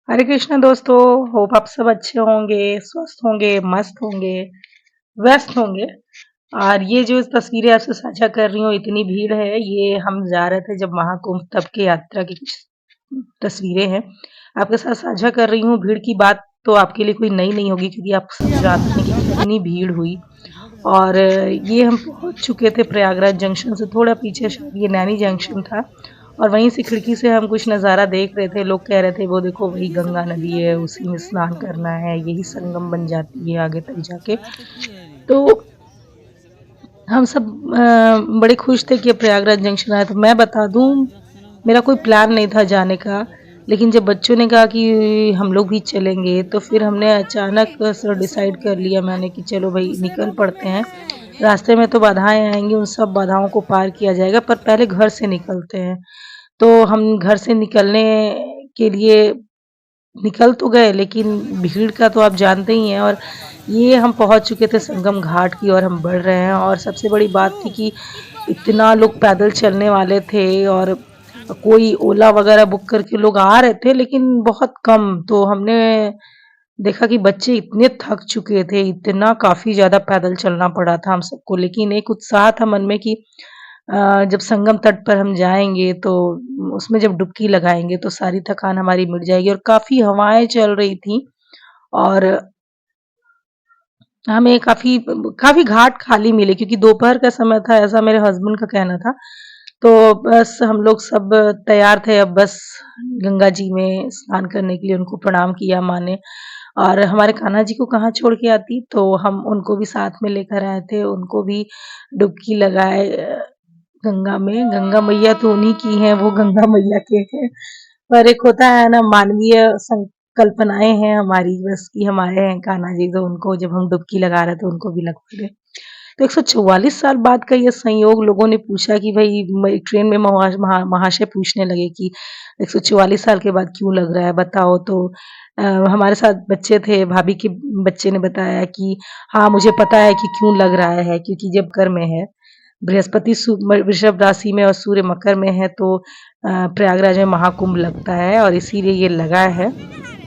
हरे कृष्णा दोस्तों। होप आप सब अच्छे होंगे, स्वस्थ होंगे, मस्त होंगे, व्यस्त होंगे। और ये जो तस्वीरें आपसे साझा कर रही हूँ, इतनी भीड़ है। ये हम जा रहे थे जब महाकुंभ, तब की यात्रा की कुछ तस्वीरें हैं, आपके साथ साझा कर रही हूँ। भीड़ की बात तो आपके लिए कोई नई नहीं होगी, क्योंकि आप सब जानते हैं कि कितनी भीड़ हुई। और ये हम पहुंच चुके थे प्रयागराज जंक्शन से थोड़ा पीछे, शायद ये नैनी जंक्शन था। और वहीं से खिड़की से हम कुछ नज़ारा देख रहे थे। लोग कह रहे थे वो देखो वही गंगा नदी है, उसी में स्नान करना है, यही संगम बन जाती है आगे तक जाके। तो हम सब बड़े खुश थे कि प्रयागराज जंक्शन आया। तो मैं बता दूं, मेरा कोई प्लान नहीं था जाने का, लेकिन जब बच्चों ने कहा कि हम लोग भी चलेंगे, तो फिर हमने अचानक से डिसाइड कर लिया मैंने कि चलो भाई निकल पड़ते हैं। रास्ते में तो बाधाएं आएंगी, उन सब बाधाओं को पार किया जाएगा, पर पहले घर से निकलते हैं। तो हम घर से निकलने के लिए निकल तो गए, लेकिन भीड़ का तो आप जानते ही हैं। और ये हम पहुंच चुके थे संगम घाट की और हम बढ़ रहे हैं। और सबसे बड़ी बात थी कि इतना लोग पैदल चलने वाले थे, और कोई ओला वगैरह बुक करके लोग आ रहे थे, लेकिन बहुत कम। तो हमने देखा कि बच्चे इतने थक चुके थे, इतना काफी ज्यादा पैदल चलना पड़ा था हम सबको। लेकिन एक उत्साह था मन में कि जब संगम तट पर हम जाएंगे, तो उसमें जब डुबकी लगाएंगे तो सारी थकान हमारी मिट जाएगी। और काफी हवाएं चल रही थी, और हमें काफी काफी घाट खाली मिले, क्योंकि दोपहर का समय था, ऐसा मेरे हस्बैंड का कहना था। तो बस हम लोग सब तैयार थे, अब बस गंगा जी में स्नान करने के लिए। उनको प्रणाम किया माँ ने। और हमारे कान्हा जी को कहाँ छोड़ के आती, तो हम उनको भी साथ में लेकर आए थे। उनको भी डुबकी लगाए गंगा में। गंगा मैया तो उन्हीं की हैं, वो गंगा मैया के हैं। पर एक होता है ना, मानवीय संकल्पनाएं हैं हमारी, बस कि हमारे हैं कान्हा जी, तो उनको जब हम डुबकी लगा रहे थे उनको भी लगवा रहे। तो 144 साल बाद का ये संयोग। लोगों ने पूछा कि भाई, ट्रेन में महाशय पूछने लगे कि 144 साल के बाद क्यों लग रहा है, बताओ। तो हमारे साथ बच्चे थे, भाभी के बच्चे ने बताया कि हाँ मुझे पता है कि क्यों लग रहा है, क्योंकि जब कर में है, बृहस्पति वृषभ राशि में और सूर्य मकर में है, तो प्रयागराज में महाकुंभ लगता है, और इसीलिए ये लगा है।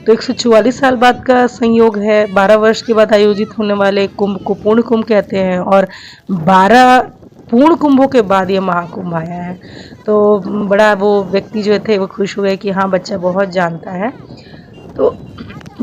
तो 144 साल बाद का संयोग है। 12 वर्ष के बाद आयोजित होने वाले कुंभ को पूर्ण कुंभ कहते हैं, और 12 पूर्ण कुंभों के बाद ये महाकुंभ आया है। तो बड़ा वो व्यक्ति जो थे वो खुश हुए कि हाँ बच्चा बहुत जानता है। तो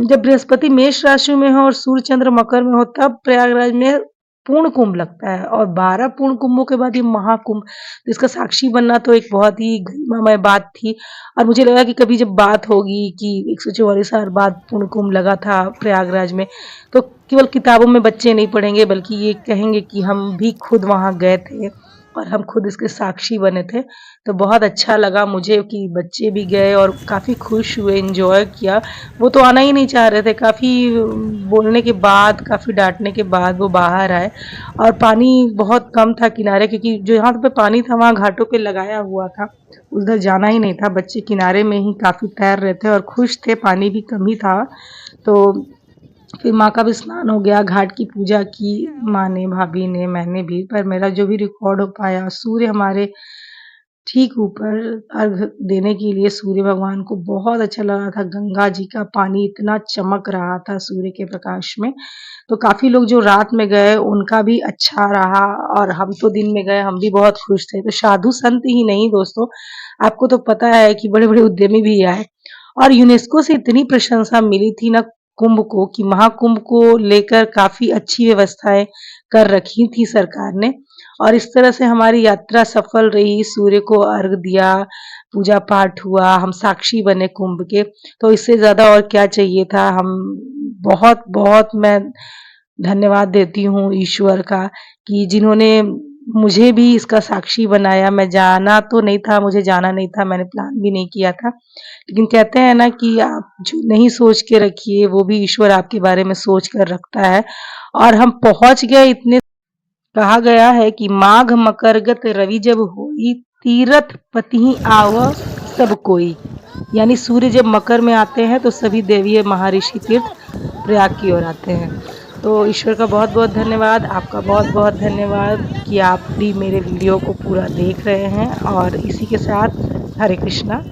जब बृहस्पति मेष राशि में हो और सूर्य चंद्र मकर में हो, तब प्रयागराज में पूर्ण कुंभ लगता है। और 12 पूर्ण कुंभों के बाद ये महाकुंभ, तो इसका साक्षी बनना तो एक बहुत ही गरिमामय बात थी। और मुझे लगा कि कभी जब बात होगी कि 144 साल बाद पूर्ण कुंभ लगा था प्रयागराज में, तो केवल किताबों में बच्चे नहीं पढ़ेंगे, बल्कि ये कहेंगे कि हम भी खुद वहां गए थे और हम खुद इसके साक्षी बने थे। तो बहुत अच्छा लगा मुझे कि बच्चे भी गए और काफ़ी खुश हुए, एंजॉय किया। वो तो आना ही नहीं चाह रहे थे, काफ़ी बोलने के बाद, काफ़ी डांटने के बाद वो बाहर आए। और पानी बहुत कम था किनारे, क्योंकि जो यहाँ पे पानी था वहाँ घाटों पे लगाया हुआ था, उधर जाना ही नहीं था। बच्चे किनारे में ही काफ़ी तैर रहे थे और खुश थे, पानी भी कम ही था। तो फिर माँ का भी स्नान हो गया, घाट की पूजा की माँ ने, भाभी ने, मैंने भी। पर मेरा जो भी रिकॉर्ड हो पाया, सूर्य हमारे ठीक ऊपर अर्घ देने के लिए सूर्य भगवान को बहुत अच्छा लगा था। गंगा जी का पानी इतना चमक रहा था सूर्य के प्रकाश में। तो काफ़ी लोग जो रात में गए उनका भी अच्छा रहा, और हम तो दिन में गए, हम भी बहुत खुश थे। तो साधु संत ही नहीं दोस्तों, आपको तो पता है कि बड़े-बड़े उद्यमी भी आए। और यूनेस्को से इतनी प्रशंसा मिली थी ना कुंभ को, कि महाकुंभ को लेकर काफ़ी अच्छी व्यवस्थाएँ कर रखी थी सरकार ने। और इस तरह से हमारी यात्रा सफल रही। सूर्य को अर्घ दिया, पूजा पाठ हुआ, हम साक्षी बने कुंभ के। तो इससे ज़्यादा और क्या चाहिए था। हम बहुत-बहुत मैं धन्यवाद देती हूँ ईश्वर का, कि जिन्होंने मुझे भी इसका साक्षी बनाया। मैं जाना तो नहीं था, मुझे जाना नहीं था, मैंने प्लान भी नहीं किया था। लेकिन कहते हैं ना कि आप जो नहीं सोच के रखिए, वो भी ईश्वर आपके बारे में सोच कर रखता है। और हम पहुँच गए इतने। कहा गया है कि माघ मकरगत रवि जब होई, तीरथ पति आव सब कोई। यानी सूर्य जब मकर में आते हैं तो सभी देवीय महर्षि तीर्थ प्रयाग की ओर आते हैं। तो ईश्वर का बहुत बहुत धन्यवाद, आपका बहुत बहुत धन्यवाद कि आप भी मेरे वीडियो को पूरा देख रहे हैं। और इसी के साथ हरे कृष्णा।